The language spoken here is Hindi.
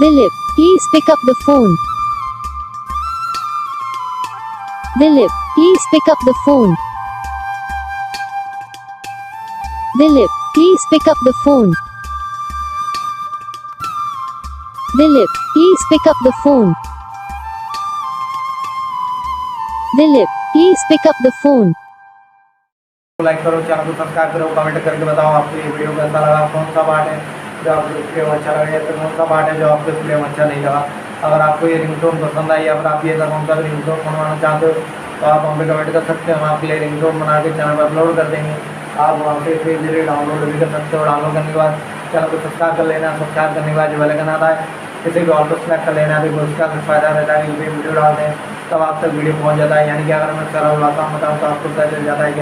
Dilip, please pick up the phone. Dilip, please pick up the phone. Dilip, please pick up the phone. Dilip, please pick up the phone. Dilip, please pick up the phone. Like करो, चैनल को सब्सक्राइब करो, कमेंट करके बताओ आपको ये वीडियो कैसा लगा, कौन सा पार्ट है जो आपको डिस्प्ले में अच्छा लगा, तो कौन सा पार्ट है जो आपको डिस्प्ले में अच्छा नहीं लगा। अगर आपको ये रिंगटोन पसंद आई या फिर आप ये कौन सा रिंगटोन बनवाना चाहते हो तो आप हमें कमेंट कर सकते हो। हम आपके लिए रिंगटोन बना के चैनल पर अपलोड कर देंगे। आप वहाँ से इजीली डाउनलोड भी कर सकते हो। डाउनलोड करने के बाद चैनल को सब्सक्राइब कर लेना। सब्सक्राइब करने के बाद जो बेल आइकन आता है किसी को और को सेलेक्ट कर लेना। तो उसका फायदा रहता है कि वीडियो डालते हैं तब आप तक वीडियो पहुँच जाता है। यानी कि अगर मैं सरल भाषा में बताऊँ तो आपको पता चल जाता है कि